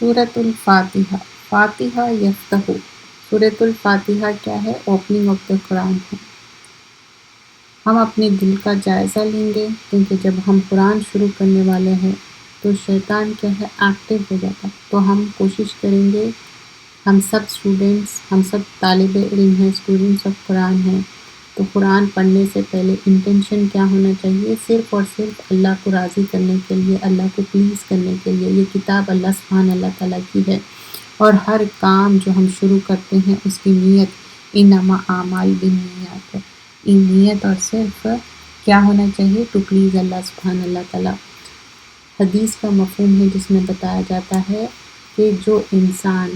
سورۃ الفاتحہ، فاتحہ یفتح، سورۃ الفاتحہ کیا ہے؟ اوپننگ آف دا قرآن ہے۔ ہم اپنے دل کا جائزہ لیں گے کیونکہ جب ہم قرآن شروع کرنے والے ہیں تو شیطان کیا ہے؟ ایکٹیو ہو جاتا ہے۔ تو ہم کوشش کریں گے، ہم سب اسٹوڈنٹس، ہم سب طالب علم ہیں، اسٹوڈنٹس آف قرآن ہیں، تو قرآن پڑھنے سے پہلے انٹینشن کیا ہونا چاہیے؟ صرف اور صرف اللہ کو راضی کرنے کے لیے، اللہ کو پلیز کرنے کے لیے۔ یہ کتاب اللہ سبحانہ اللہ تعالیٰ کی ہے، اور ہر کام جو ہم شروع کرتے ہیں اس کی نیت انما اعمال بالنیات ہے۔ ان نیت اور صرف کیا ہونا چاہیے؟ ٹو پلیز اللہ سبحانہ اللہ تعالیٰ۔ حدیث کا مفہوم ہے جس میں بتایا جاتا ہے کہ جو انسان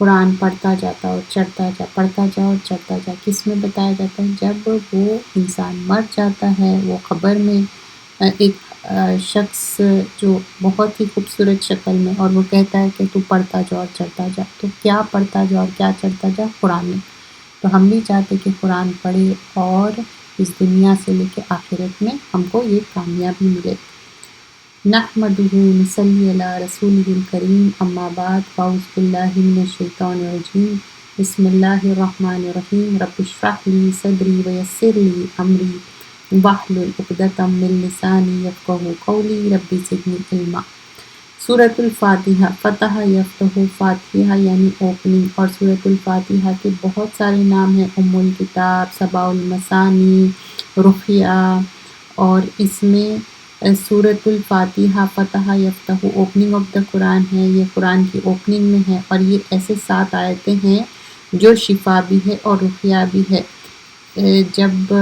قرآن پڑھتا جاتا اور چڑھتا جا، پڑھتا جا اور چڑھتا جا، کس میں بتایا جاتا ہے؟ جب وہ انسان مر جاتا ہے، وہ قبر میں ایک شخص جو بہت ہی خوبصورت شکل میں، اور وہ کہتا ہے کہ تو پڑھتا جا اور چڑھتا جا، تو کیا پڑھتا جا اور کیا چڑھتا جا؟ قرآن میں۔ تو ہم بھی چاہتے کہ قرآن پڑھے اور اس دنیا سے لے کے آخرت میں ہم کو یہ کامیابی ملے۔ نحمدہ نصلی علی رسولہ الکریم، اما بعد، فاعوذ باللہ من الشیطان الرجیم، بسم اللہ الرحمن الرحیم، رب اشرح لی صدری ویسر لی امری واحلل عقدۃ من لسانی یفقہوا قولی، رب زدنی علما۔ سورۃ الفاتحہ، فتح یفتح، فاتحہ یعنی اوپننگ، اور سورۃ الفاتحہ کے بہت سارے نام ہیں، ام الکتاب، سبع المثانی، رقیہ، اور اس میں سورۃ الفاتحہ فتح یفتح اوپننگ آف دا قرآن ہے، یہ قرآن کی اوپننگ میں ہے، اور یہ ایسے 7 آیتیں ہیں جو شفا بھی ہے اور رقیہ بھی ہے۔ جب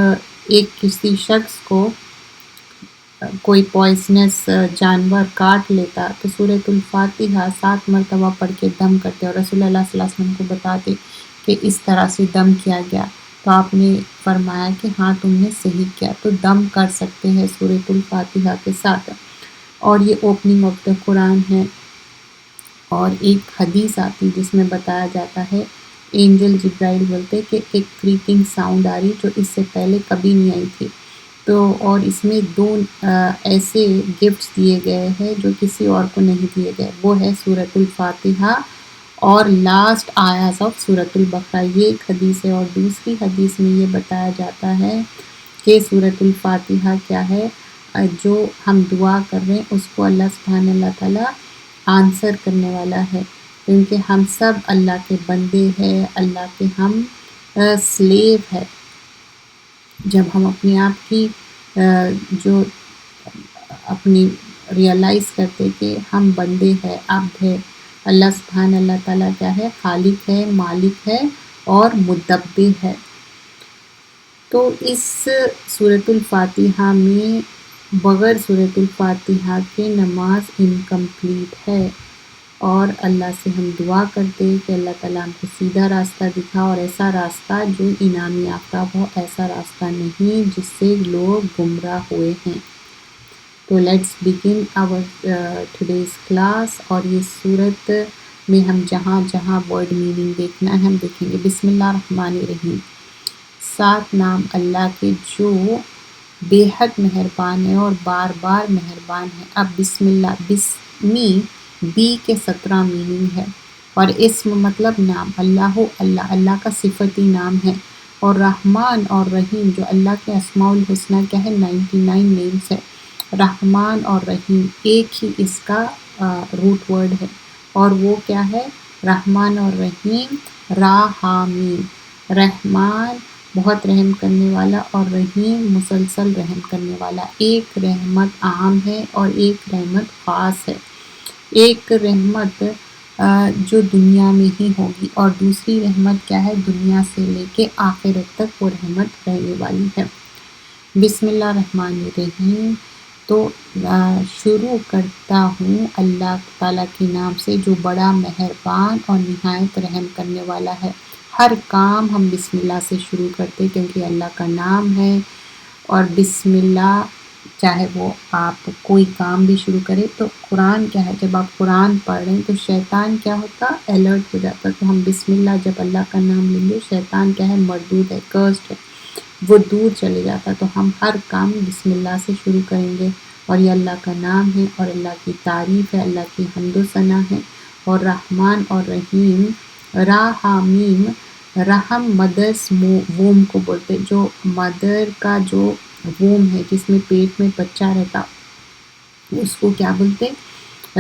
ایک کسی شخص کو کوئی پوائزنس جانور کاٹ لیتا تو سورۃ الفاتحہ 7 مرتبہ پڑھ کے دم کرتے، اور رسول اللہ صلی اللہ علیہ وسلم کو بتاتے کہ اس طرح سے دم کیا گیا، تو آپ نے فرمایا کہ ہاں تم نے صحیح کیا، تو دم کر سکتے ہیں سورۃ الفاتحہ کے ساتھ، اور یہ اوپننگ آف دا قرآن ہے۔ اور ایک حدیث آتی جس میں بتایا جاتا ہے، اینجل جبرائیل بولتے کہ ایک کریکنگ ساؤنڈ آ رہی جو اس سے پہلے کبھی نہیں آئی تھی، تو اور اس میں 2 ایسے گفٹس دیے گئے ہیں جو کسی اور کو نہیں دیے گئے، وہ ہے سورۃ الفاتحہ اور لاسٹ آیات آف سورۃ البقرہ، یہ ایک حدیث ہے۔ اور دوسری حدیث میں یہ بتایا جاتا ہے کہ سورۃ الفاتحہ کیا ہے؟ جو ہم دعا کر رہے ہیں اس کو اللہ سبحانہ اللہ تعالیٰ آنسر کرنے والا ہے، کیونکہ ہم سب اللہ کے بندے ہیں، اللہ کے ہم سلیو ہے۔ جب ہم اپنے آپ کی جو اپنی ریئلائز کرتے کہ ہم بندے ہیں، عبد ہے، اللہ سبحانہ اللہ تعالیٰ کیا ہے؟ خالق ہے، مالک ہے اور مدبر ہے۔ تو اس سورۃ الفاتحہ میں بغیر سورۃ الفاتحہ کے نماز انکمپلیٹ ہے، اور اللہ سے ہم دعا کرتے کہ اللہ تعالیٰ ہم کو سیدھا راستہ دکھا، اور ایسا راستہ جو انعام یافتہ ہو، ایسا راستہ نہیں جس سے لوگ گمراہ ہوئے ہیں۔ تو let's begin our today's class, اور یہ سورت میں ہم جہاں جہاں ورڈ میننگ دیکھنا ہے ہم دیکھیں گے۔ بسم اللہ الرحمن الرحیم، 7 نام اللہ کے جو بے حد مہربان ہے اور بار بار مہربان ہے۔ اب بسم اللہ، بسمی بی کے 17 میننگ ہے، اور اسم مطلب نام، اللہ اللہ، اللہ کا صفتی نام ہے، اور رحمان اور رحیم جو اللہ کے اسماء الحسنہ کیا ہے؟ 99 نیمز ہے۔ رحمان اور رحیم ایک ہی اس کا روٹ ورڈ ہے، اور وہ کیا ہے؟ رحمان اور رحیم، راحمین، رحمان بہت رحم کرنے والا، اور رحیم مسلسل رحم کرنے والا۔ ایک رحمت عام ہے اور ایک رحمت خاص ہے، ایک رحمت جو دنیا میں ہی ہوگی، اور دوسری رحمت کیا ہے؟ دنیا سے لے کے آخرت تک وہ رحمت رہنے والی ہے۔ بسم اللہ الرحمن الرحیم، تو شروع کرتا ہوں اللہ تعالیٰ کے نام سے جو بڑا مہربان اور نہایت رحم کرنے والا ہے۔ ہر کام ہم بسم اللہ سے شروع کرتے کیونکہ اللہ کا نام ہے، اور بسم اللہ چاہے وہ آپ کوئی کام بھی شروع کریں، تو قرآن کیا ہے؟ جب آپ قرآن پڑھ رہے ہیں تو شیطان کیا ہوتا؟ الرٹ ہو جاتا، تو ہم بسم اللہ جب اللہ کا نام لیں گے، شیطان کیا ہے؟ مردود ہے، کرسڈ ہے، وہ دور چلے جاتا، تو ہم ہر کام بسم اللہ سے شروع کریں گے، اور یہ اللہ کا نام ہے اور اللہ کی تعریف ہے، اللہ کی حمد و ثنا ہے، اور رحمان اور رحیم، را ہا میم، رحم مدرس ووم کو بولتے، جو مدر کا جو ووم ہے جس میں پیٹ میں بچہ رہتا اس کو کیا بولتے؟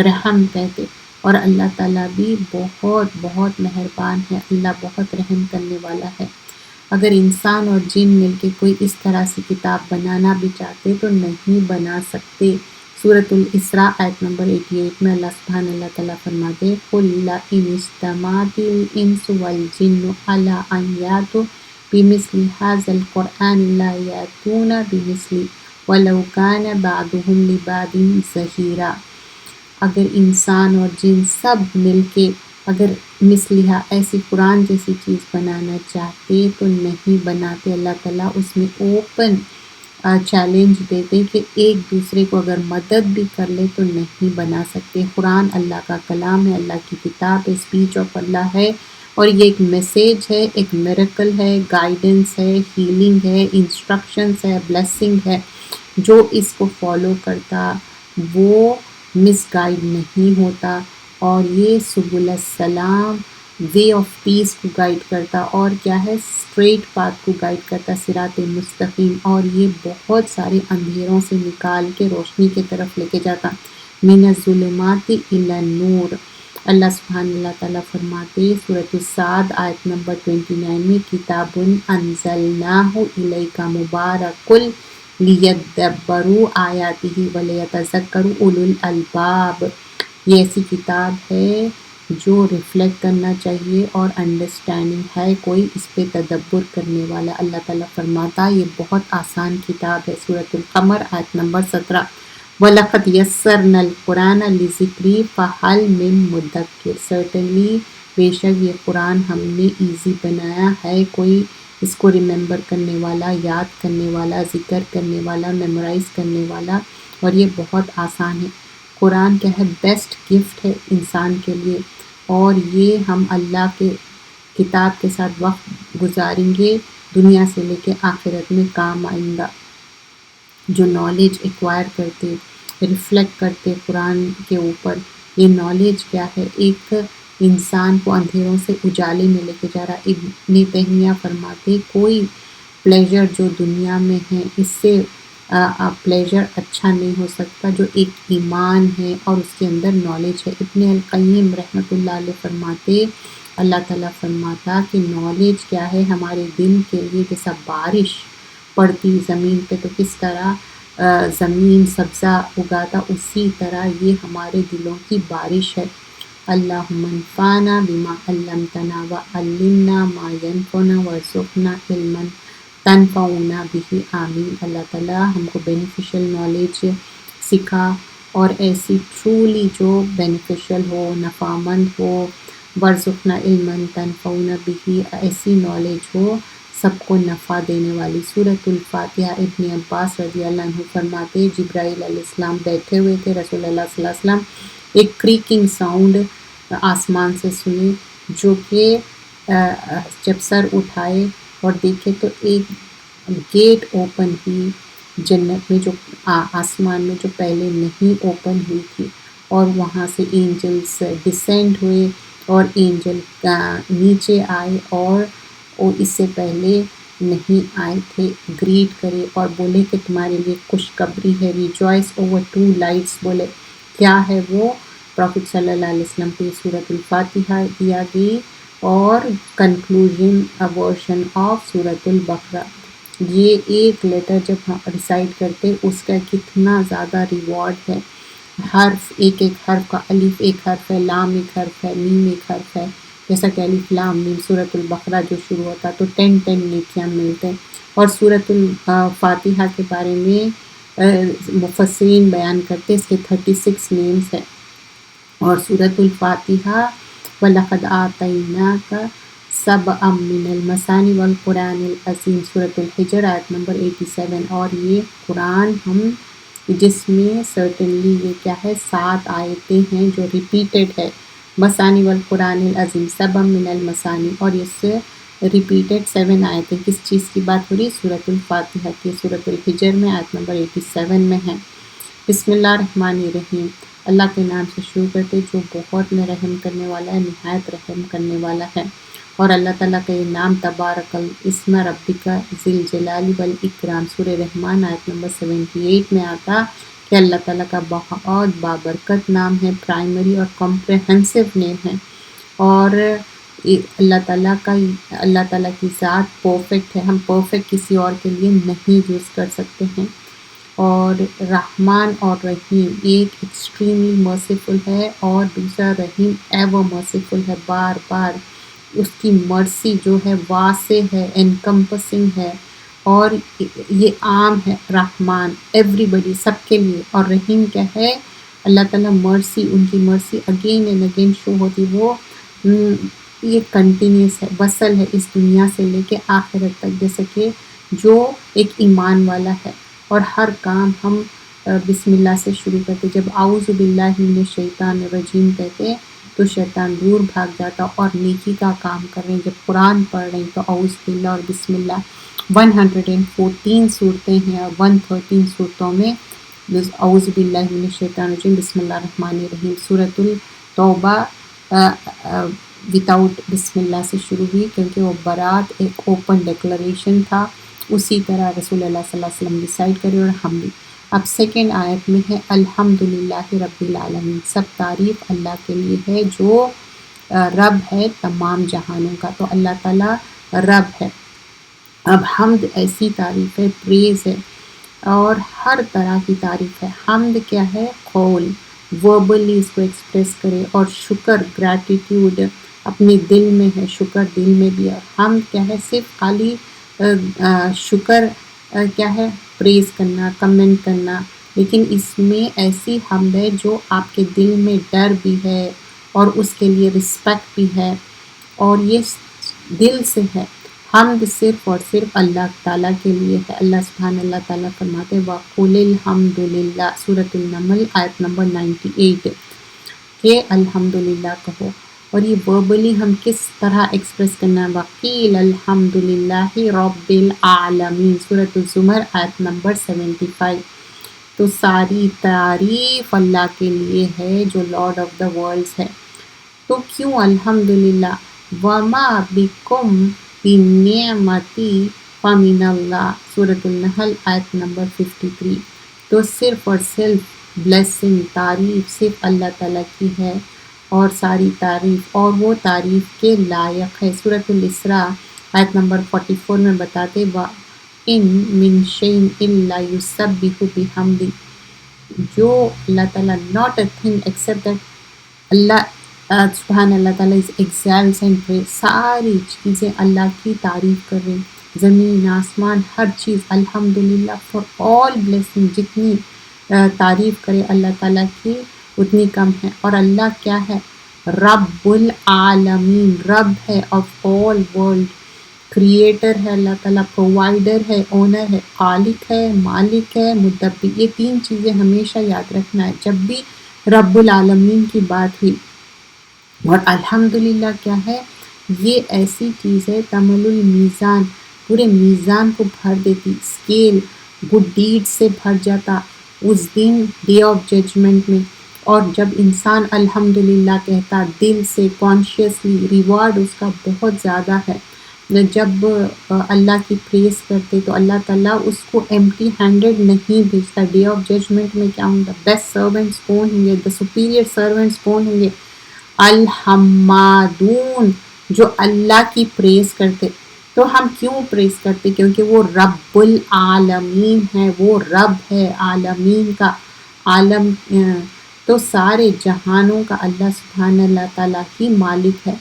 رحم کہتے۔ اور اللہ تعالیٰ بھی بہت بہت مہربان ہے، اللہ بہت رحم کرنے والا ہے۔ اگر انسان اور جن مل کے کوئی اس طرح سے کتاب بنانا بھی چاہتے تو نہیں بنا سکتے۔ سورۃ الاسراء آیت نمبر 88 میں اللہ تعالیٰ فرماتے قُلْ لَئِنِ اجْتَمَعَتِ الْإِنسُ وَالْجِنُّ عَلَىٰ أَن يَأْتُوا بِمِثْلِ هَٰذَا الْقُرْآنِ لَا يَأْتُونَ بِمِثْلِهِ وَلَوْ كَانَ بَعْضُهُمْ لِبَعْضٍ ظَهِيرًا۔ اگر انسان اور جن سب مل کے اگر مثلیہ ایسی قرآن جیسی چیز بنانا چاہتے تو نہیں بناتے۔ اللہ تعالیٰ اس میں اوپن چیلنج دیتے کہ ایک دوسرے کو اگر مدد بھی کر لے تو نہیں بنا سکتے۔ قرآن اللہ کا کلام ہے، اللہ کی کتاب ہے، اسپیچ آف اللہ ہے، اور یہ ایک میسیج ہے، ایک میریکل ہے، گائیڈنس ہے، ہیلنگ ہے، انسٹرکشنز ہے، بلیسنگ ہے۔ جو اس کو فالو کرتا وہ مس گائیڈ نہیں ہوتا، اور یہ سبل السلام، وے آف پیس کو گائیڈ کرتا، اور کیا ہے اسٹریٹ پاتھ کو گائیڈ کرتا، صراط مستقیم، اور یہ بہت سارے اندھیروں سے نکال کے روشنی کی طرف لے کے جاتا، من الظلمات الی النور۔ اللہ سبحانہ اللہ تعالیٰ فرماتے سورۃ الصاد آیت نمبر 29 میں کتاب انزلناہ الیک مبارک لیدبروا آیاتہ ولیتذکر اولو الالباب۔ یہ ایسی کتاب ہے جو ریفلیکٹ کرنا چاہیے اور انڈرسٹینڈنگ ہے کوئی اس پہ تدبر کرنے والا۔ اللہ تعالیٰ فرماتا یہ بہت آسان کتاب ہے۔ سورۃ القمر آیت نمبر 17 وَلَقَدْ يَسَّرْنَا الْقُرْآنَ لِلذِّكْرِ فَهَلْ مِن مُّدَّكِرٍ۔ سرٹنلی بے شک یہ قرآن ہم نے ایزی بنایا ہے، کوئی اس کو ریممبر کرنے والا، یاد کرنے والا، ذکر کرنے والا، میمورائز کرنے والا، اور یہ بہت آسان ہے۔ قرآن کیا ہے بیسٹ گفٹ ہے انسان کے لیے، اور یہ ہم اللہ کے کتاب کے ساتھ وقت گزاریں گے دنیا سے لے کے آخرت میں کام آئیں گا۔ جو نالج ایکوائر کرتے، ریفلیکٹ کرتے قرآن کے اوپر، یہ نالج کیا ہے ایک انسان کو اندھیروں سے اجالے میں لے کے جا رہا۔ ابن تیمیہ فرماتے کوئی پلیجر جو دنیا میں ہے اس سے پلیجر اچھا نہیں ہو سکتا جو ایک ایمان ہے اور اس کے اندر نالج ہے۔ ابن القیم رحمۃ اللہ علیہ فرماتے اللہ تعالیٰ فرماتا کہ نالج کیا ہے ہمارے دل کے لیے جیسا بارش پڑتی زمین پہ تو کس طرح زمین سبزہ اگاتا، اسی طرح یہ ہمارے دلوں کی بارش ہے۔ اللہم انفعنا بما علمتنا وعلمنا ما ینفعنا وارزقنا علما تنفعنا بہ، آمین۔ اللہ تعالیٰ ہم کو بینیفیشل نالج سکھا، اور ایسی ٹرولی جو بینیفیشل ہو، نفع مند ہو، وارزقنا علما تنفعنا بہ، ایسی نالج ہو سب کو نفع دینے والی۔ سورۃ الفاتحہ ابن عباس رضی اللہ عنہ فرماتے جبرائیل علیہ السلام بیٹھے ہوئے تھے، رسول اللہ صلی اللہ علیہ وسلم ایک کریکنگ ساؤنڈ آسمان سے سنے، جو کہ جب سر اٹھائے اور دیکھے تو ایک گیٹ اوپن ہوئی جنت میں، جو آسمان میں جو پہلے نہیں اوپن ہوئی تھی، اور وہاں سے اینجلس ڈسینڈ ہوئے، اور اینجل نیچے آئے اور اس سے پہلے نہیں آئے تھے، گریٹ کرے اور بولے کہ تمہارے لیے خوشخبری ہے، ریجوائس اوور 2 لائٹس، بولے کیا ہے وہ؟ پروفٹ صلی اللہ علیہ وسلم کی سورۃ الفاتحہ دیا گئی اور کنکلوژن ورژن آف سورۃ البقرہ۔ یہ ایک لیٹر جب ہم ریسائٹ کرتے اس کا کتنا زیادہ ریوارڈ ہے، حرف ایک ایک حرف کا، الف ایک حرف ہے، لام ایک حرف ہے، میم ایک حرف ہے، جیسا کہ الف لام میم سورۃ البقرہ جو شروع ہوتا تو 10 نیکیاں ملتے ہیں۔ اور سورۃ الفاتحہ کے بارے میں مفسرین بیان کرتے اس کے 36 نیمز ہیں، اور سورۃ الفاتحہ وَلَقَدْ آتَيْنَاكَ سَبْعًا مِّنَ الْمَثَانِِ وَالْقُرْآنِ الْعَظِيمِ، سورۃ الحجر آیت نمبر 87۔ اور یہ قرآن ہم جس میں سرٹنلی یہ کیا ہے 7 آیتیں ہیں جو ریپیٹڈ ہے، مثانی والقرآن العظیم، سبع من المثانی، اور اس سے ریپیٹڈ 7 آیتیں کس چیز کی بات ہو رہی ہے؟ سورۃ الفاتحہ کی۔ سورۃ الحجر میں آیت نمبر 87 میں ہے۔ بسم اللہ الرحمن الرحیم۔ اللہ کے نام سے شروع کرتے جو بہت میں رحم کرنے والا ہے، نہایت رحم کرنے والا ہے۔ اور اللہ تعالیٰ کا یہ نام تبارک الاسم ربک ذی الجلال والاکرام، سورہ رحمان آیت نمبر 78 میں آتا کہ اللہ تعالیٰ کا بہت بابرکت نام ہے، پرائمری اور کمپریہنسو نیم ہے، اور اللہ تعالیٰ کی ذات پرفیکٹ ہے، ہم پرفیکٹ کسی اور کے لیے نہیں یوز کر سکتے ہیں۔ اور رحمان اور رحیم، ایک ایکسٹریملی مرسیفل ہے اور دوسرا رحیم ایور مرسیفل ہے، بار بار اس کی مرسی جو ہے واسع ہے، انکمپسنگ ہے، اور یہ عام ہے، رحمان ایوری بڈی، سب کے لیے۔ اور رحیم کیا ہے؟ اللہ تعالیٰ مرسی، ان کی مرسی اگین اینڈ اگین شو ہوتی، وہ یہ کنٹینیوس ہے، وصل ہے اس دنیا سے لے کے آخرت تک، جیسے کہ جو ایک ایمان والا ہے۔ اور ہر کام ہم بسم اللہ سے شروع کرتے، جب اعوذ باللہ من الشیطان الرجیم کہتے تو شیطان دور بھاگ جاتا، اور نیکی کا کام کر رہے ہیں، جب قرآن پڑھ رہے ہیں تو اعوذ باللہ اور بسم اللہ 114 صورتیں ہیں، اور 113 صورتوں میں اعوذ باللہ من الشیطان الرجیم بسم اللہ الرحمن الرحیم۔ سورۃ التوبہ وداؤٹ بسم اللہ سے شروع ہوئی، کیونکہ وہ برات ایک اوپن ڈیکلریشن تھا، اسی طرح رسول اللہ صلی اللہ علیہ وسلم ڈیسائیڈ کرے اور ہم بھی۔ اب سیکنڈ آیت میں ہے الحمدللہ رب العالمین، سب تعریف اللہ کے لیے ہے جو رب ہے تمام جہانوں کا، تو اللہ تعالیٰ رب ہے۔ اب حمد ایسی تعریف ہے، پریز ہے، اور ہر طرح کی تعریف ہے۔ حمد کیا ہے؟ قول، وربلی اس کو ایکسپریس کرے، اور شکر، گریٹیٹیوڈ اپنے دل میں ہے، شکر دل میں بھی ہے۔ حمد کیا ہے؟ صرف خالی شکر کیا ہے؟ پریز کرنا، کمنٹ کرنا، لیکن اس میں ایسی حمد ہے جو آپ کے دل میں ڈر بھی ہے اور اس کے لیے رسپیکٹ بھی ہے، اور یہ دل سے ہے۔ حمد صرف اور صرف اللہ تعالیٰ کے لیے ہے۔ اللہ تعالیٰ فرماتے وَقُلِ الْحَمْدُ لِلَّهِ، سورۃ النمل آیت نمبر 98 کہ الحمدللہ کہو۔ اور یہ وربلی ہم کس طرح ایکسپریس کرنا ہے؟ وَقِيلَ الْحَمْدُ لِلَّهِ رَبِّ الْعَالَمِينَ، سورۃ الزمر آیت نمبر 75۔ تو ساری تعریف اللہ کے لیے ہے جو لارڈ آف دا ورلڈز ہے۔ تو کیوں الحمدللہ؟ وَمَا بِكُم بِالنِّعْمَةِ فَمِنَ اللَّهِ، سورۃ النحل آیت نمبر 53۔ تو صرف اور صرف بلیسنگ، تعریف صرف اللہ تعالیٰ کی ہے، اور ساری تعریف، اور وہ تعریف کے لائق ہے۔ سورۃ الاسراء آیت نمبر 44 میں بتاتے وَإِن مِّن شَيْءٍ إِلَّا يُسَبِّحُ بِحَمْدِهِ، جو اللہ تعالیٰ not a thing except that اللہ سبحان اللہ تعالیٰ is excels and praise، ساری چیزیں اللہ کی تعریف کر رہی، زمین آسمان ہر چیز الحمدللہ فار آل بلیسنگ، جتنی تعریف کرے اللہ تعالیٰ کی اتنی کم ہے۔ اور اللہ کیا ہے؟ رب العالمین، رب ہے آف آل ورلڈ، کریٹر ہے اللہ تعالیٰ، پرووائڈر ہے، اونر ہے، خالق ہے، مالک ہے، مدبر۔ یہ تین چیزیں ہمیشہ یاد رکھنا ہے جب بھی رب العالمین کی بات ہوئی۔ اور الحمدللہ کیا ہے؟ یہ ایسی چیز ہے تمل المیزان، پورے میزان کو بھر دیتی، اسکیل گڈ ڈیڈ سے بھر جاتا اس دن ڈے آف ججمنٹ میں۔ اور جب انسان الحمدللہ کہتا دل سے، کانشیسلی، ریوارڈ اس کا بہت زیادہ ہے۔ جب اللہ کی پریز کرتے تو اللہ تعالیٰ اس کو ایمٹی ہینڈڈ نہیں بھیجتا۔ ڈے آف ججمنٹ میں کیا ہوں گا؟ بیسٹ سرونٹس کون ہوں گے؟ دا سپیریئر سرونٹس کون ہوں گے؟ الحمادون، جو اللہ کی پریز کرتے۔ تو ہم کیوں پریز کرتے؟ کیونکہ وہ رب العالمین ہے، وہ رب ہے عالمین کا، عالم تو سارے جہانوں کا اللہ سبحانہ اللہ تعالیٰ ہی مالک ہے۔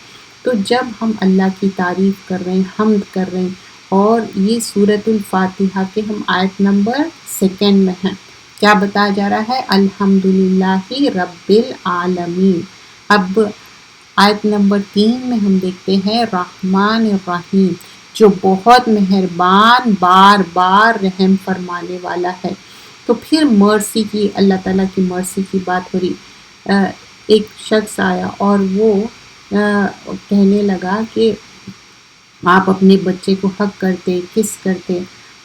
تو جب ہم اللہ کی تعریف کر رہے ہیں، حمد کر رہے ہیں، اور یہ سورۃ الفاتحہ کے ہم آیت نمبر 2 میں ہیں، کیا بتایا جا رہا ہے؟ الحمدللہ رب العالمین۔ اب آیت نمبر 3 میں ہم دیکھتے ہیں رحمان الرحیم، جو بہت مہربان، بار بار رحم فرمانے والا ہے۔ تو پھر مرسی کی، اللہ تعالیٰ کی مرسی کی بات ہو رہی۔ ایک شخص آیا اور وہ کہنے لگا کہ آپ اپنے بچے کو حق کرتے، کس کرتے،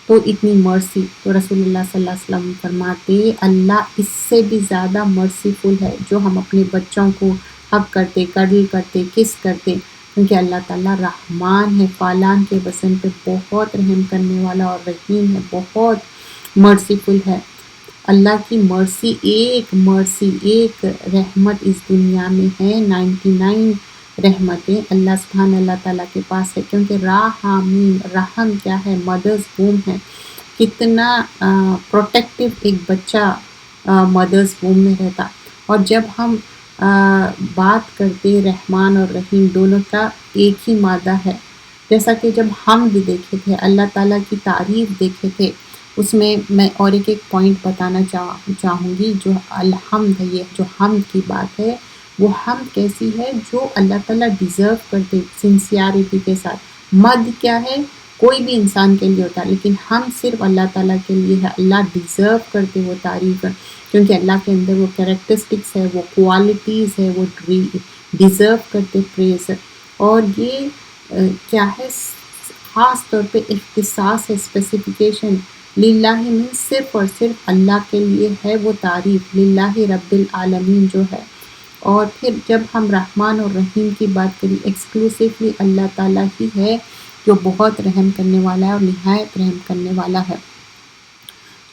تو اتنی مرسی، تو رسول اللہ صلی اللہ علیہ وسلم فرماتے اللہ اس سے بھی زیادہ مرسیفل ہے جو ہم اپنے بچوں کو حق کرتے، کڈل کرتے، کس کرتے، کیونکہ اللہ تعالیٰ رحمان ہے، فالان کے وزن پہ بہت رحم کرنے والا اور رحیم ہے، بہت مرسیفل ہے۔ اللہ کی مرسی ایک رحمت اس دنیا میں ہے، 99 رحمتیں اللہ سبحانہ اللہ تعالیٰ کے پاس ہے، کیونکہ راحمین، رحم کیا ہے؟ مدرز ووم ہے۔ کتنا پروٹیکٹیو ایک بچہ مدرز ووم میں رہتا، اور جب ہم بات کرتے رحمان اور رحیم دونوں کا ایک ہی مادہ ہے، جیسا کہ جب حمد دیکھے تھے، اللہ تعالیٰ کی تعریف دیکھے تھے، اس میں اور ایک پوائنٹ بتانا چاہوں گی، جو الحمد ہے، یہ جو حمد کی بات ہے، وہ حمد کیسی ہے جو اللہ تعالیٰ ڈیزرو کرتے سنسیئرٹی کے ساتھ۔ مد کیا ہے؟ کوئی بھی انسان کے لیے ہوتا ہے، لیکن ہم صرف اللہ تعالیٰ کے لیے ہے، اللہ ڈیزرو کرتے وہ تعریف، کیونکہ اللہ کے اندر وہ کریکٹرسٹکس ہے، وہ کوالٹیز ہے، وہ ڈیزرو کرتے پریز۔ اور یہ کیا ہے؟ خاص طور پہ اختصاص ہے، اسپیسیفیکیشن، للہ میں صرف اور صرف اللہ کے لیے ہے وہ تعریف، للہ رب العالمین جو ہے۔ اور پھر جب ہم رحمان اور رحیم کی بات کریں، ایکسکلوسیولی اللہ تعالیٰ ہی ہے جو بہت رحم کرنے والا ہے اور نہایت رحم کرنے والا ہے۔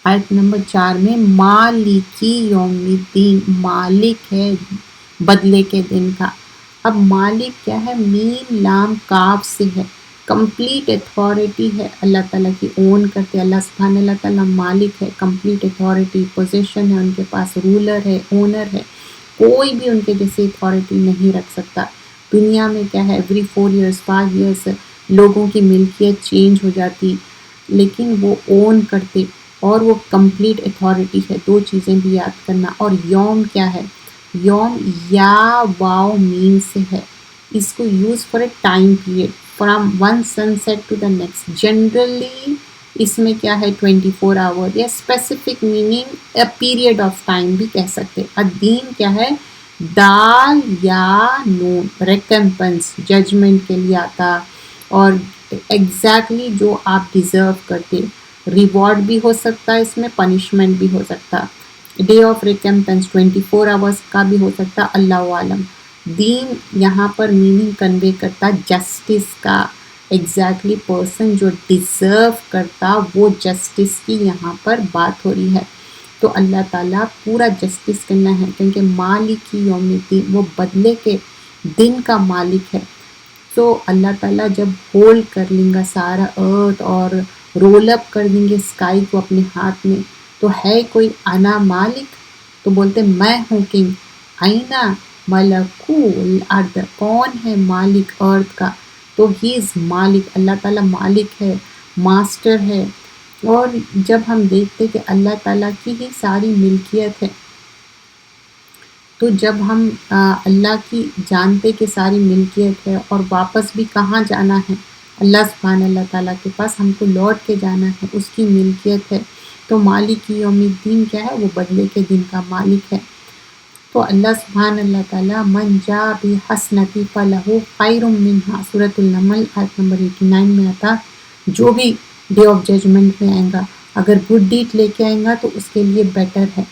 آیت نمبر 4 میں مالکی یوم الدین، مالک ہے بدلے کے دن کا۔ اب مالک کیا ہے؟ میم لام کاف سے ہے، کمپلیٹ اتھارٹی ہے اللہ تعالیٰ کی، اون کرتے اللہ سبحانہ اللہ تعالیٰ، مالک ہے، کمپلیٹ اتھارٹی، پوزیشن ہے ان کے پاس، رولر ہے، اونر ہے، کوئی بھی ان کے جیسے اتھارٹی نہیں رکھ سکتا۔ دنیا میں کیا ہے؟ ایوری 4 ایئرس 5 ایئرس لوگوں کی ملکیت چینج ہو جاتی، لیکن وہ اون کرتے، اور وہ کمپلیٹ اتھارٹی ہے۔ دو چیزیں بھی یاد کرنا۔ اور یوم کیا ہے؟ یوم یا واو میم سے ہے، اس کو use for a time period, from one sunset to the next. Generally اس میں کیا ہے؟ 24 آور، یا specific meaning a period of time بھی کہہ سکتے۔ الدین کیا ہے؟ دال یا نون، ریکمپنس، ججمنٹ کے لیے آتا، اور ایگزیکٹلی جو آپ ڈیزرو کرتے، ریوارڈ بھی ہو سکتا ہے، اس میں پنشمنٹ بھی ہو سکتا، ڈے آف ریکمپنس 24 آورس کا بھی ہو سکتا، اللہ عالم۔ دین یہاں پر میننگ کنوے کرتا جسٹس کا، ایگزیکٹلی پرسن جو ڈیزرو کرتا وہ جسٹس کی یہاں پر بات ہو رہی ہے۔ تو اللہ تعالیٰ پورا جسٹس کرنا ہے، کیونکہ مالک یوم الدین، وہ بدلے کے دن کا مالک ہے۔ تو اللہ تعالیٰ جب ہولڈ کر لیں گا سارا ارتھ اور رول اپ کر دیں گے اسکائی کو اپنے ہاتھ میں، تو ہے کوئی انا مالک؟ تو بولتے میں ہوں کنگ۔ اینا ملکو الارض، کون ہے مالک ارتھ کا؟ تو ہی از مالک، اللہ تعالیٰ مالک ہے، ماسٹر ہے۔ اور جب ہم دیکھتے کہ اللہ تعالیٰ کی ہی ساری ملکیت ہے، تو جب ہم اللہ کی جانتے کہ ساری ملکیت ہے، اور واپس بھی کہاں جانا ہے؟ اللہ سبحانہ اللہ تعالیٰ کے پاس ہم کو لوٹ کے جانا ہے، اس کی ملکیت ہے۔ تو مالک یوم الدین کیا ہے؟ وہ بدلے کے دن کا مالک ہے۔ تو اللہ سبحانہ اللہ تعالیٰ من جا بحسنتی فلہ خیر منہا، سورۃ النمل آیت نمبر 89 میں آتا، جو بھی ڈے آف ججمنٹ میں آئے گا، اگر گڈ ڈیٹ لے کے آئیں گا تو اس کے لیے بیٹر ہے۔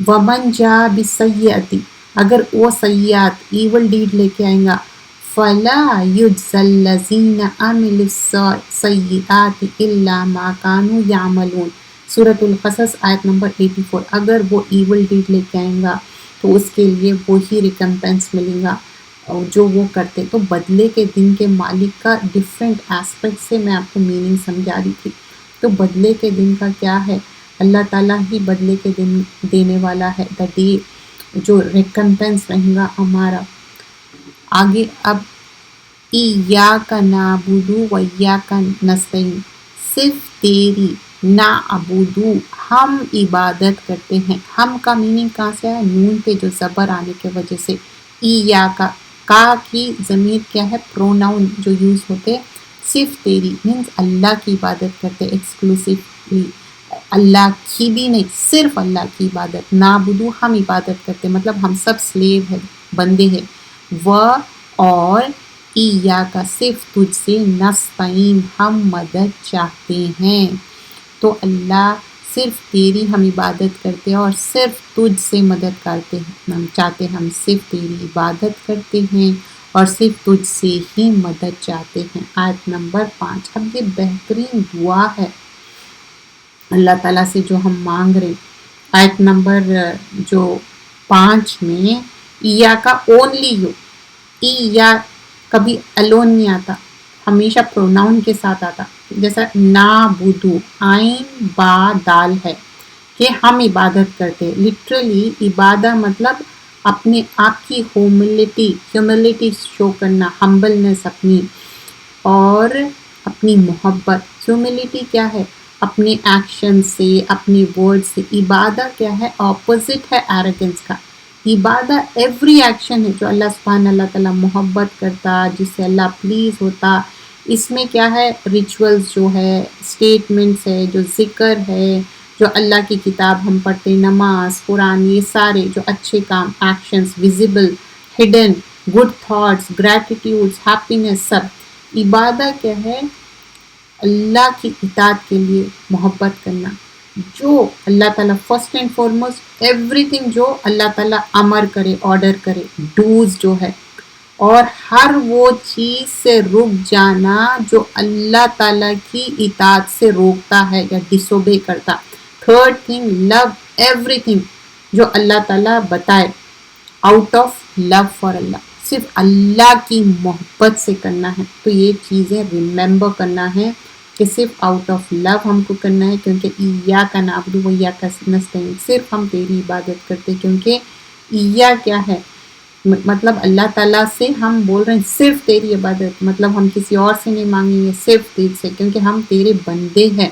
ومن جا بسیئتی، اگر وہ سیئات ایول ڈیڈ لے کے آئیں گا، فلا یجزی الذین عملوا السیئات الا ما کانوا یعملون، سورۃ القصص آیت نمبر 84۔ اگر وہ ایول ڈیڈ لے کے آئیں گا تو اس کے لیے وہی ریکمپنس ملے گا جو وہ کرتے۔ تو بدلے کے دن کے مالک کا ڈفرینٹ ایسپیکٹ سے میں آپ کو میننگ سمجھا رہی تھی۔ تو بدلے کے دن کا کیا ہے؟ اللہ تعالیٰ ہی بدلے کے دن دینے والا ہے، دا ڈے جو ریکمپنس رہے گا ہمارا۔ آگے اب ایاک نعبد و ایاک نستعین، صرف تیری نعبدو، ہم عبادت کرتے ہیں۔ ہم کا میننگ کہاں سے ہے؟ نون پہ جو زبر آنے کی وجہ سے، ایاک کا کی ضمیر کیا ہے؟ پروناؤن جو یوز ہوتے، صرف تیری مینس اللہ کی عبادت کرتے، ایکسکلوسیولی اللہ کی بھی نہیں، صرف اللہ کی عبادت۔ نعبدو ہم عبادت کرتے، مطلب ہم سب سلیو ہیں، بندے ہیں۔ و اور ایاک صرف تجھ سے، نستعین ہم مدد چاہتے ہیں۔ تو اللہ صرف تیری ہم عبادت کرتے ہیں اور صرف تجھ سے مدد کرتے ہیں، ہم چاہتے ہیں، ہم صرف تیری عبادت کرتے ہیں اور صرف تجھ سے ہی مدد چاہتے ہیں۔ آیت نمبر 5۔ اب یہ بہترین دعا ہے اللہ تعالیٰ سے جو ہم مانگ رہے ہیں۔ آیت نمبر جو 5 میں ایا کا اونلی یو، یا کبھی الون نہیں آتا، ہمیشہ پروناؤن کے ساتھ آتا، جیسا نعبدو عین با دال ہے کہ ہم عبادت کرتے۔ لٹرلی عبادہ مطلب اپنے آپ کی ہیوملٹی شو کرنا، ہمبلنس اپنی، اور اپنی محبت۔ ہیوملٹی کیا ہے؟ اپنے ایکشن سے، اپنے ورڈ سے۔ عبادہ کیا ہے؟ اپوزٹ ہے ایروگنس کا۔ عبادہ ایوری ایکشن ہے جو اللہ سبحانہ اللہ تعالیٰ محبت کرتا، جس سے اللہ پلیز ہوتا۔ اس میں کیا ہے؟ ریچولز جو ہے، اسٹیٹمنٹس ہے، جو ذکر ہے، جو اللہ کی کتاب ہم پڑھتے، نماز، قرآن، یہ سارے جو اچھے کام، actions, visible, hidden, good thoughts, gratitudes, happiness, سب۔ عبادہ کیا ہے؟ اللہ کی اطاعت کے لیے محبت کرنا، جو اللہ تعالیٰ first and foremost every thing جو اللہ تعالیٰ امر کرے، آرڈر کرے، ڈوز جو ہے، اور ہر وہ چیز سے رک جانا جو اللہ تعالیٰ کی اطاعت سے روکتا ہے یا ڈس اوبے کرتا۔ تھرڈ تھنگ، لو ایوری تھنگ جو اللہ تعالیٰ بتائے، آؤٹ آف لو فار اللہ، صرف اللہ کی محبت سے کرنا ہے۔ تو یہ چیزیں ریممبر کرنا ہے کہ صرف آؤٹ آف لو ہم کو کرنا ہے، کیونکہ ایاک نعبد و ایاک نستعین، صرف ہم تیری عبادت کرتے، کیونکہ ایا کیا ہے؟ مطلب اللہ تعالیٰ سے ہم بول رہے ہیں صرف تیری عبادت، مطلب ہم کسی اور سے نہیں مانگیں گے، صرف تیرے سے، کیونکہ ہم تیرے بندے ہیں۔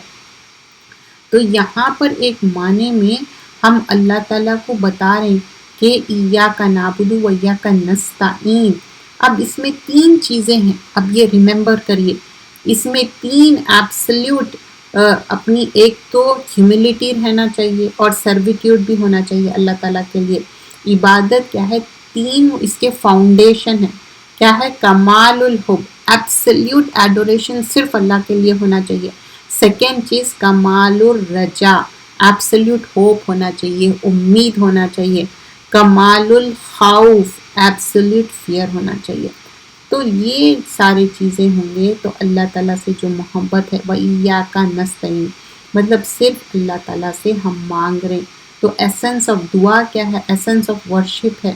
تو یہاں پر ایک معنی میں ہم اللہ تعالیٰ کو بتا رہے ہیں کہ ایاک نعبد و ایاک نستعین۔ اب اس میں 3 چیزیں ہیں، اب یہ ریممبر کریے، اس میں 3 ایبسلیوٹ، اپنی ایک تو ہیوملٹی رہنا چاہیے اور سرویٹیوڈ بھی ہونا چاہیے اللہ تعالیٰ کے لیے۔ عبادت کیا ہے؟ 3 اس کے فاؤنڈیشن ہے، کیا ہے؟ کمال الحب، ایبسلیوٹ ایڈوریشن صرف اللہ کے لیے ہونا چاہیے۔ سیکنڈ چیز کمال الرجا، ایبسلیوٹ ہوپ ہونا چاہیے، امید ہونا چاہیے۔ کمال الخوف، ایبسلیوٹ فیئر ہونا چاہیے۔ تو یہ ساری چیزیں ہوں گے تو اللہ تعالیٰ سے جو محبت ہے، وَإِيَّاكَ نَسْتَعِينُ، مطلب صرف اللہ تعالیٰ سے ہم مانگ رہے ہیں۔ تو ایسنس آف دعا کیا ہے؟ ایسنس آف ورشپ ہے۔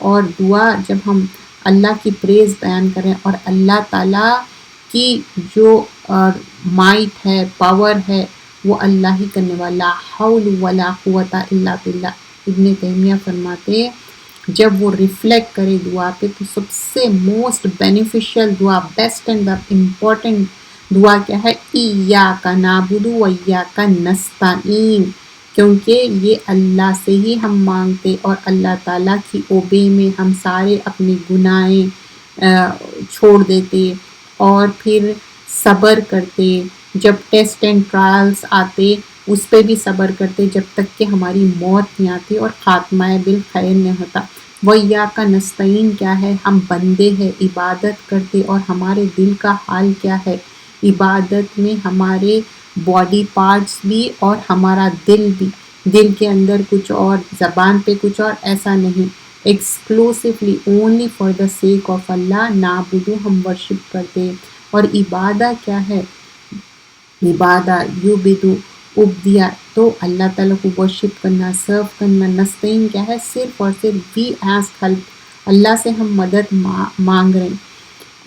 اور دعا جب ہم اللہ کی پریز بیان کریں اور اللہ تعالیٰ کی جو مائٹ ہے، پاور ہے، وہ اللہ ہی کرنے والا، حول ولا قوت الا باللہ۔ ابن تیمیہ فرماتے جب وہ ریفلیکٹ کرے دعا پہ تو سب سے موسٹ بینیفیشل دعا، بیسٹ اینڈ امپورٹنٹ دعا کیا ہے؟ ایاک نعبد و ایاک نستعین، کیونکہ یہ اللہ سے ہی ہم مانگتے اور اللہ تعالیٰ کی اوبے میں ہم سارے اپنے گناہیں چھوڑ دیتے اور پھر صبر کرتے، جب ٹیسٹ اینڈ ٹرائلز آتے اس پہ بھی صبر کرتے جب تک کہ ہماری موت نہیں آتی اور خاتمہ بالخیر نہیں ہوتا۔ وَإِيَّاكَ نَسْتَعِينُ کیا ہے؟ ہم بندے ہیں، عبادت کرتے، اور ہمارے دل کا حال کیا ہے؟ عبادت میں ہمارے باڈی پارٹس بھی اور ہمارا دل بھی، دل کے اندر کچھ اور، زبان پہ کچھ اور، ایسا نہیں، exclusively only for the sake of Allah نعبدو، ہم ورشپ کرتے۔ اور عبادہ کیا ہے؟ عبادہ یوبدو عبدیہ، تو اللہ تعالیٰ کو ورشپ کرنا، سرو کرنا۔ نستعین کیا ہے؟ صرف اور صرف وی ایز ہیلپ، اللہ سے ہم مدد مانگ رہے ہیں۔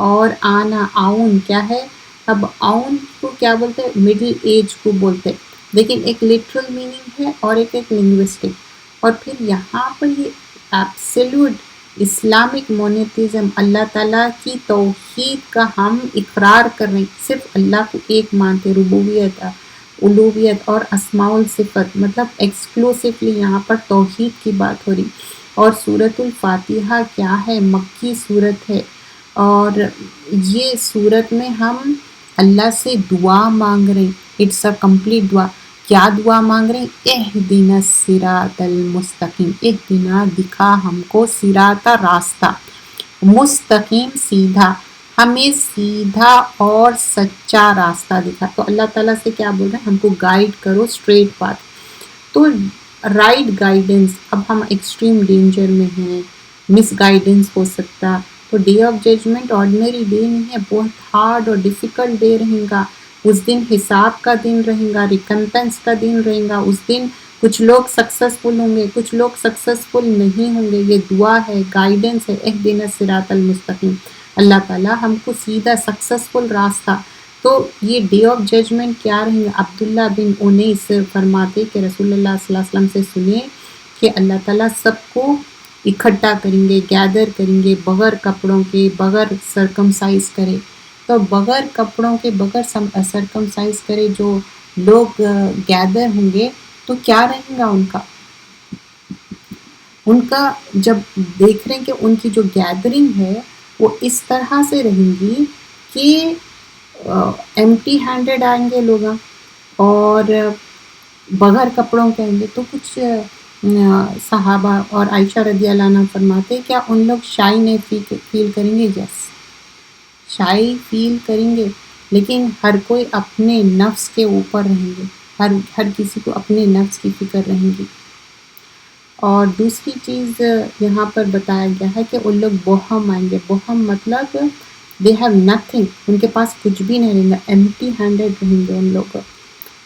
اور آنا، آؤن کیا ہے؟ اب آؤن کو کیا بولتے ہیں؟ مڈل ایج کو بولتے ہیں، لیکن ایک لٹرل میننگ ہے اور ایک لنگوسٹک۔ اور پھر یہاں پر یہ ایبسلیوٹ اسلامک مونوتھیزم، اللہ تعالیٰ کی توحید کا ہم اقرار کر رہے ہیں، صرف اللہ کو ایک مانتے، ربوبیت، الوہیت اور اسماء الصفت، مطلب ایکسکلوسیولی یہاں پر توحید کی بات ہو رہی۔ اور سورۃ الفاتحہ کیا ہے؟ مکی سورت ہے، اور یہ سورت میں ہم اللہ سے دعا مانگ رہے ہیں، اٹس اے کمپلیٹ دعا۔ کیا دعا مانگ رہے ہیں؟ اہدنا الصراط المستقیم، اہدنا دکھا ہم کو، صراط راستہ، مستقیم سیدھا، ہمیں سیدھا اور سچا راستہ دکھا. تو اللہ تعالیٰ سے کیا بول رہے ہیں؟ ہم کو گائیڈ کرو اسٹریٹ پاتھ. تو رائٹ گائیڈنس. اب ہم ایکسٹریم ڈینجر میں ہیں، مس گائیڈنس ہو سکتا. تو day of judgment ordinary day نہیں ہے، بہت ہارڈ اور ڈیفیکلٹ ڈے رہے گا. اس دن حساب کا دن رہے گا، ریکمپنس کا دن رہے گا. اس دن کچھ لوگ سکسیسفل ہوں گے، کچھ لوگ سکسیسفل نہیں ہوں گے. یہ دعا ہے، گائیڈنس ہے. اہدنا الصراط المستقیم. اللہ تعالیٰ ہم کو سیدھا سکسیسفل راستہ. تو یہ ڈے آف ججمنٹ کیا رہیں گا؟ عبداللہ بن انیس فرماتے کہ رسول اللہ صلی اللہ علیہ وسلم سے سنے کہ اللہ تعالیٰ سب کو اکٹھا کریں گے، گیدر کریں گے، بغیر کپڑوں کے، بغیر سرکمسائز کرے. تو بغیر کپڑوں کے، بغیر سرکمسائز کرے جو لوگ گیدر ہوں گے، تو کیا رہیں گا ان کا جب دیکھ رہے ہیں کہ ان کی جو گیدرنگ ہے وہ اس طرح سے رہیں گی کہ ایمٹی ہینڈڈ آئیں گے لوگ اور بغیر کپڑوں کے آئیں گے. تو کچھ صحابہ اور عائشہ رضی اللہ عنہ فرماتے کیا ان لوگ شائی نہیں فیل کریں گے؟ یس، شائی فیل کریں گے، لیکن ہر کوئی اپنے نفس کے اوپر رہیں گے. ہر کسی کو اپنے نفس کی فکر رہیں گی. اور دوسری چیز یہاں پر بتایا گیا ہے کہ ان لوگ بہم آئیں گے. بہم مطلب دے ہیو نتھنگ، ان کے پاس کچھ بھی نہیں رہیں گا، ایمٹی ہینڈڈ رہیں گے ان لوگ.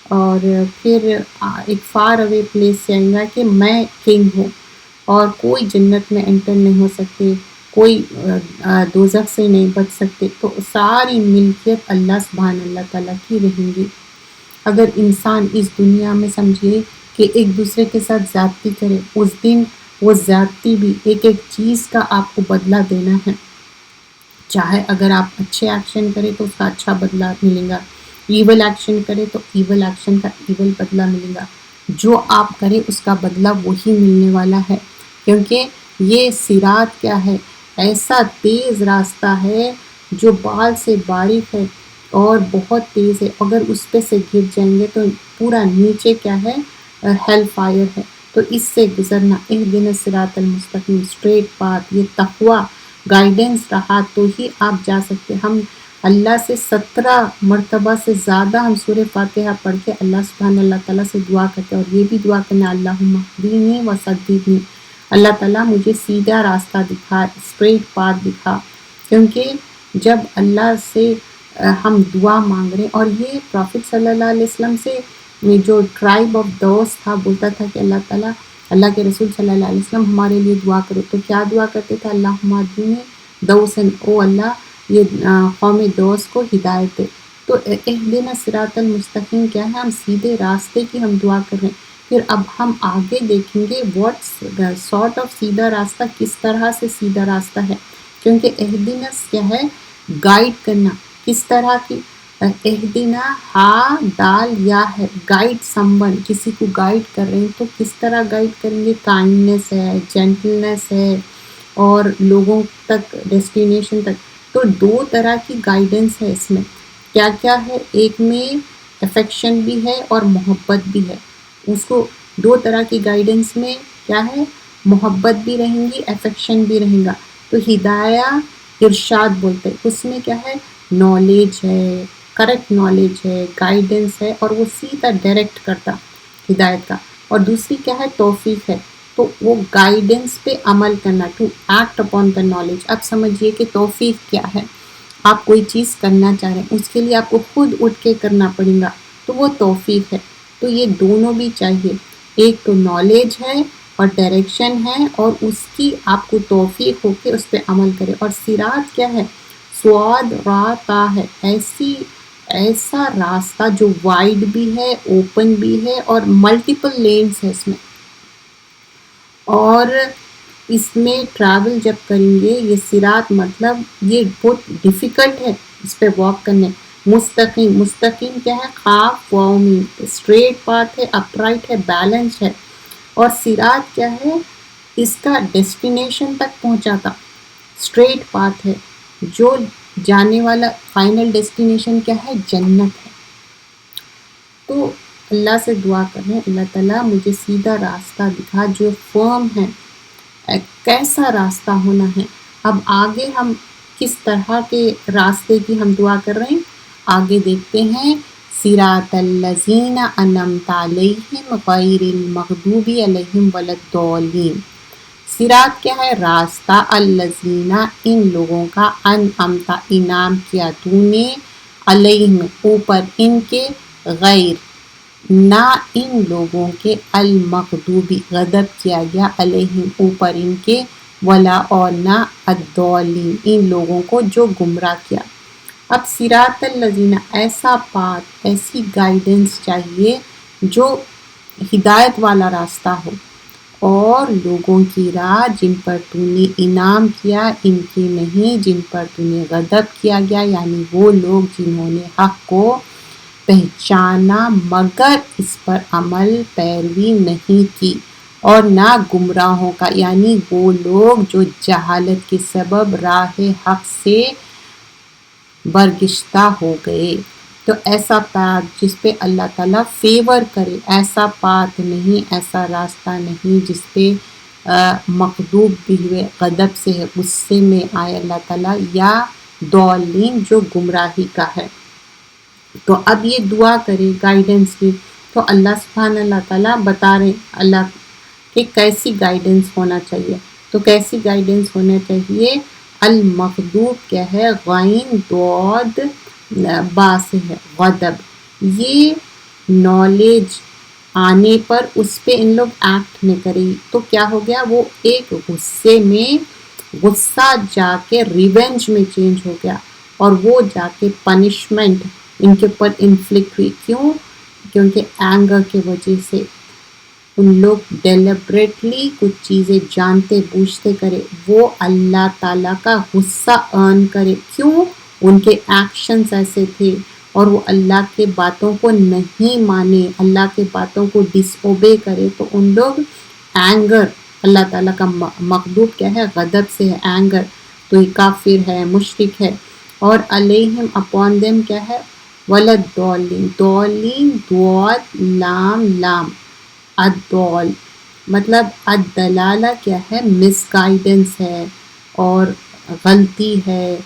اور پھر ایک فار اوے پلیس سے آئیں گا کہ میں کنگ ہوں اور کوئی جنت میں انٹر نہیں ہو سکتے، کوئی دوزخ سے نہیں بچ سکتے. تو ساری ملکیت اللہ سبحان اللہ تعالیٰ کی رہیں گی. اگر انسان اس دنیا میں سمجھے کہ ایک دوسرے کے ساتھ زیادتی کرے، اس دن وہ زیادتی بھی ایک ایک چیز کا آپ کو بدلہ دینا ہے. چاہے اگر آپ اچھے ایکشن کریں تو اس کا اچھا بدلہ ملے گا، ایول ایکشن کرے تو ایول ایکشن کا ایول بدلہ ملے گا. جو آپ کریں اس کا بدلہ وہی ملنے والا ہے. کیونکہ یہ صراط کیا ہے؟ ایسا تیز راستہ ہے جو بال سے باریک ہے اور بہت تیز ہے. اگر اس پہ سے گر جائیں گے تو پورا نیچے کیا ہے؟ ہیل فائر ہے. تو اس سے گزرنا. اہدنا الصراط المستقیم، اسٹریٹ پاتھ. یہ تقوی گائیڈنس رہا تو ہی آپ جا سکتے. ہم اللہ سے 17 مرتبہ سے زیادہ ہم سورہ فاتحہ پڑھ کے اللہ سبحانہ اللہ تعالیٰ سے دعا کرتے ہیں. اور یہ بھی دعا کرنا اللہم اہدنی وسددنی، اللہ تعالیٰ مجھے سیدھا راستہ دکھا، اسٹریٹ پاتھ دکھا. کیونکہ جب اللہ سے ہم دعا مانگ رہے، اور یہ پروفٹ صلی اللہ علیہ وسلم سے جو ٹرائب آف دوس تھا بولتا تھا کہ اللہ تعالیٰ، اللہ کے رسول صلی اللہ علیہ وسلم ہمارے لیے دعا کرو. تو کیا دعا کرتے تھے؟ اللہم اہدنی دوسن، او اللہ یہ قوم دوس کو ہدایت دے. تو اہدنا الصراط المستقیم کیا ہے؟ ہم سیدھے راستے کی ہم دعا کر رہے ہیں. پھر اب ہم آگے دیکھیں گے واٹ سارٹ آف سیدھا راستہ، کس طرح سے سیدھا راستہ ہے. کیونکہ اہدنا کیا ہے؟ گائیڈ کرنا. کس طرح کی؟ اہدنا ہا دال یا ہے، گائیڈ سمون، کسی کو گائیڈ کر رہے ہیں تو کس طرح گائیڈ کریں گے؟ کائنڈنس ہے، جینٹلنس ہے، اور لوگوں تک، ڈیسٹینیشن تک. تو 2 طرح کی گائیڈنس ہے اس میں. کیا کیا ہے؟ ایک میں افیکشن بھی ہے اور محبت بھی ہے. اس کو 2 طرح کی گائیڈنس میں کیا ہے؟ محبت بھی رہیں گی، افیکشن بھی رہیں گا. تو ہدایہ ارشاد بولتے ہیں، اس میں کیا ہے؟ نالج ہے، کریکٹ نالج ہے، گائیڈنس ہے، اور وہ سیدھا ڈائریکٹ کرتا ہدایت کا. اور دوسری کیا ہے؟ توفیق ہے. تو وہ گائیڈنس پہ عمل کرنا، to act upon the knowledge. اب سمجھیے کہ توفیق کیا ہے. آپ کوئی چیز کرنا چاہ رہے ہیں، اس کے لیے آپ کو خود اٹھ کے کرنا پڑے گا، تو وہ توفیق ہے. تو یہ دونوں بھی چاہیے. ایک تو نالج ہے اور ڈائریکشن ہے، اور اس کی آپ کو توفیق ہو کے اس پہ عمل کرے. اور صراط کیا ہے؟ سواد را تا ہے، ایسا راستہ جو وائڈ بھی ہے، اوپن بھی ہے، اور ملٹیپل لینز ہے اس میں. اور اس میں ٹریول جب کریں گے، یہ صراط مطلب یہ بہت ڈیفیکلٹ ہے اس پہ واک کرنے. مستقیم، مستقیم کیا ہے؟ خاف واو میم، اسٹریٹ پاتھ ہے، اپ رائٹ ہے، بیلنس ہے. اور صراط کیا ہے؟ اس کا ڈیسٹینیشن تک پہنچاتا. اسٹریٹ پاتھ ہے جو جانے والا فائنل ڈیسٹینیشن کیا ہے؟ جنت ہے. تو اللہ سے دعا کریں، اللہ تعالیٰ مجھے سیدھا راستہ دکھا جو فرم ہے. کیسا راستہ ہونا ہے؟ اب آگے ہم کس طرح کے راستے کی ہم دعا کر رہے ہیں؟ آگے دیکھتے ہیں، صراط الذین انعمت علیہم غیر المغضوب علیہم ولا الضالین۔ صراط کیا ہے؟ راستہ، الذین ان لوگوں کا، انعمت انعام کیا تو نے، علیہم اوپر ان کے، غیر نہ ان لوگوں کے، المغضوبی غضب کیا گیا، علیہم اوپر ان کے، ولا اور نہ، الضالین ان لوگوں کو جو گمراہ کیا۔ اب صراط الذین ایسا پاتھ، ایسی گائیڈنس چاہیے جو ہدایت والا راستہ ہو، اور لوگوں کی راہ جن پر تو نے انعام کیا، ان کی نہیں جن پر تو نے غضب کیا گیا، یعنی وہ لوگ جنہوں نے حق کو پہچانا مگر اس پر عمل پیروی نہیں کی، اور نہ گمراہوں کا، یعنی وہ لوگ جو جہالت کے سبب راہ حق سے برگشتہ ہو گئے۔ تو ایسا پاتھ جس پہ اللہ تعالیٰ فیور کرے، ایسا پاتھ نہیں، ایسا راستہ نہیں جس پہ مغضوب بھی ہوئے، غضب سے ہے، غصے میں آئے اللہ تعالیٰ، یا ضالین جو گمراہی کا ہے۔ تو اب یہ دعا کرے گائیڈنس کی، تو اللہ سبحانہ اللہ تعالیٰ بتا رہے اللہ کہ کیسی گائیڈنس ہونا چاہیے۔ تو کیسی گائیڈنس ہونا چاہیے؟ المغضوب کیا ہے؟ غین ضاد با سے ہے، غضب۔ یہ نالج آنے پر اس پہ ان لوگ ایکٹ نہیں کرے، تو کیا ہو گیا؟ وہ ایک غصے میں، غصہ جا کے ریونج میں چینج ہو گیا، اور وہ جا کے پنشمنٹ ان کے اوپر انفلکٹ ہوئی۔ کیوں؟ کیونکہ اینگر کی وجہ سے ان لوگ ڈیلیبریٹلی کچھ چیزیں جانتے بوجھتے کرے، وہ اللہ تعالیٰ کا غصہ ارن کرے۔ کیوں؟ ان کے ایکشنز ایسے تھے، اور وہ اللہ کے باتوں کو نہیں مانے، اللہ کے باتوں کو ڈس اوبے کرے، تو ان لوگ اینگر، اللہ تعالیٰ کا مغضوب کیا ہے؟ غضب سے ہے، اینگر، تو یہ کافر ہے، مشرک ہے۔ اور علیہم اپون دیم کیا ہے؟ ولدالین، دالین دواد لام لام، الدال مطلب الدلالہ کیا ہے؟ مس گائیڈنس ہے، اور غلطی ہے،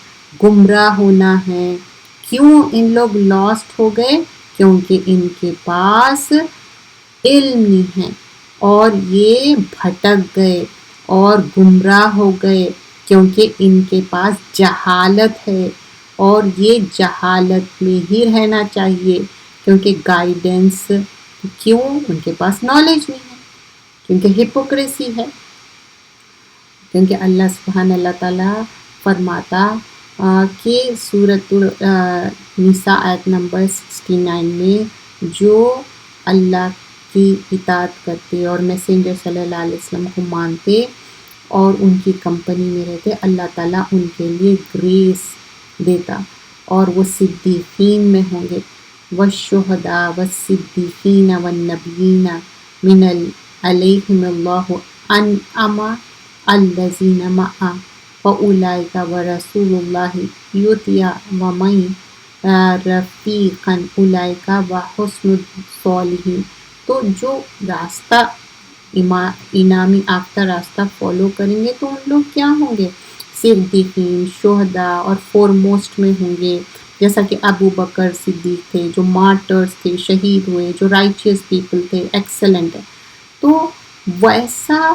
گمراہ ہونا ہے۔ کیوں ان لوگ لاسٹ ہو گئے؟ کیونکہ ان کے پاس علم نہیں ہے، اور یہ بھٹک گئے اور گمراہ ہو گئے، کیونکہ ان کے پاس جہالت ہے، اور یہ جہالت میں ہی رہنا چاہیے، کیونکہ گائیڈنس، کیوں؟ ان کے پاس نالج نہیں ہے، کیونکہ ہپوکریسی ہے۔ کیونکہ اللہ سبحانہ اللہ تعالیٰ فرماتا کہ سورۃ النساء آیت نمبر 69 میں، جو اللہ کی اطاعت کرتے اور میسنجر صلی اللہ علیہ وسلم کو مانتے اور ان کی کمپنی میں رہتے، اللہ تعالیٰ ان کے لیے گریس دیتا، اور وہ صدیقین میں ہوں گے، والشہداء والصدیقین والنبیین من علیہم اللہ انعم الذین معہ فاولئک ورسول اللہ یؤتی ومن رفیقا اولئک وحسن الصالحین۔ تو جو راستہ انعامی یافتہ راستہ فالو کریں گے، تو ان لوگ کیا ہوں گے؟ صدیقین، شہداء، اور فورموسٹ میں ہوں گے، جیسا کہ ابو بکر صدیق تھے، جو مارٹرز تھے، شہید ہوئے، جو رائچیس پیپل تھے، ایکسلنٹ ہے۔ تو ویسا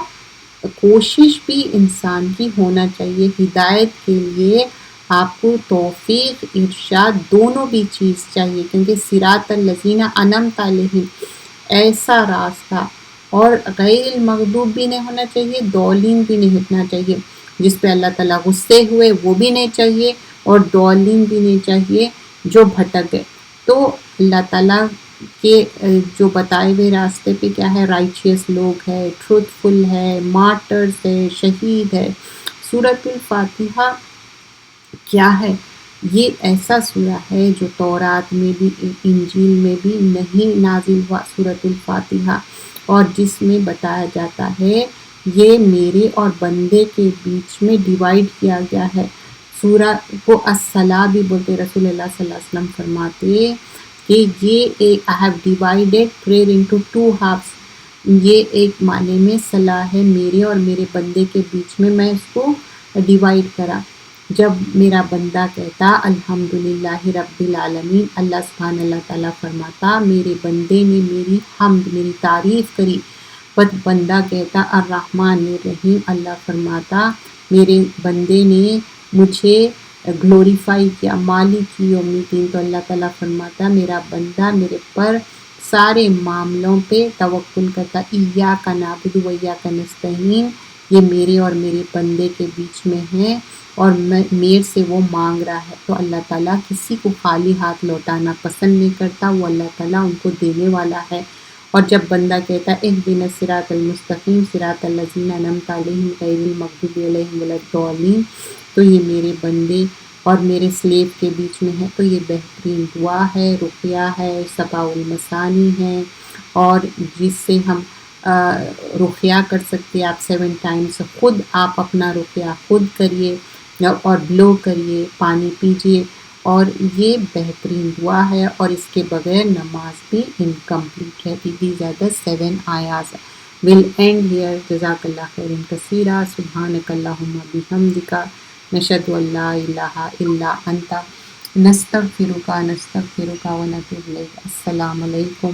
کوشش بھی انسان کی ہونا چاہیے ہدایت کے لیے۔ آپ کو توفیق، ارشاد دونوں بھی چیز چاہیے، کیونکہ صراط الذین انعمت علیہم ایسا راستہ، اور غیر المغضوب بھی نہیں ہونا چاہیے، ضالین بھی نہیں ہونا چاہیے، جس پہ اللہ تعالیٰ غصے ہوئے، وہ بھی نہیں چاہیے، اور ضالین بھی نہیں چاہیے جو بھٹک گئے۔ تو اللہ تعالیٰ کے جو بتائے ہوئے راستے پہ کیا ہے؟ رائچیس لوگ ہے، ٹروتھ فل ہے، مارٹرز ہے، شہید ہے۔ سورۃ الفاتحہ کیا ہے؟ یہ ایسا سورہ ہے جو تورات میں بھی، انجیل میں بھی نہیں نازل ہوا، سورۃ الفاتحہ، اور جس میں بتایا جاتا ہے یہ میرے اور بندے کے بیچ میں ڈیوائیڈ کیا گیا ہے۔ سورہ کو الصلاۃ بھی بولتے، رسول اللہ صلی اللہ علیہ وسلم فرماتے کہ یہ ایک I have divided prayer into two halves، یہ ایک معنی میں صلاح ہے میرے اور میرے بندے کے بیچ میں اس کو ڈیوائیڈ کرا۔ جب میرا بندہ کہتا الحمدللہ رب العالمین، اللہ تعالیٰ فرماتا میرے بندے نے میری حمد، میری تعریف کری۔ پس بندہ کہتا الرحمن الرحیم، اللہ فرماتا میرے بندے نے مجھے گلوریفائی کیا، مالک یوم الدین، تو اللہ تعالیٰ فرماتا میرا بندہ میرے پر سارے معاملوں پہ توکل کرتا، ایاک نعبد و ایاک نستعین، یہ میرے اور میرے بندے کے بیچ میں ہے اور میرے سے وہ مانگ رہا ہے۔ تو اللہ تعالیٰ کسی کو خالی ہاتھ لوٹانا پسند نہیں کرتا، وہ اللہ تعالیٰ ان کو دینے والا ہے۔ اور جب بندہ کہتا ہے اہدنا الصراط المستقیم صراط الذین انعمت علیہم غیر المغضوب علیہم ولا الضالین، تو یہ میرے بندے اور میرے سلیو کے بیچ میں ہے، تو یہ بہترین دعا ہے، رقیہ ہے، صفاء المثانی ہے، اور جس سے ہم رقیہ کر سکتے، آپ 7 ٹائمز خود آپ اپنا رقیہ خود کریے اور بلو کریے، پانی پیجیے، اور یہ بہترین دعا ہے، اور اس کے بغیر نماز بھی انکمپلیٹ ہے۔ دیز آر the 7 آیاز۔ We'll end here. جزاک اللہ خیر کثیرا، سبحانک اللہم بحمدک، نشہد ان لا الہ الا انت، نستغفرک و نتوب الیک۔ السلام علیکم۔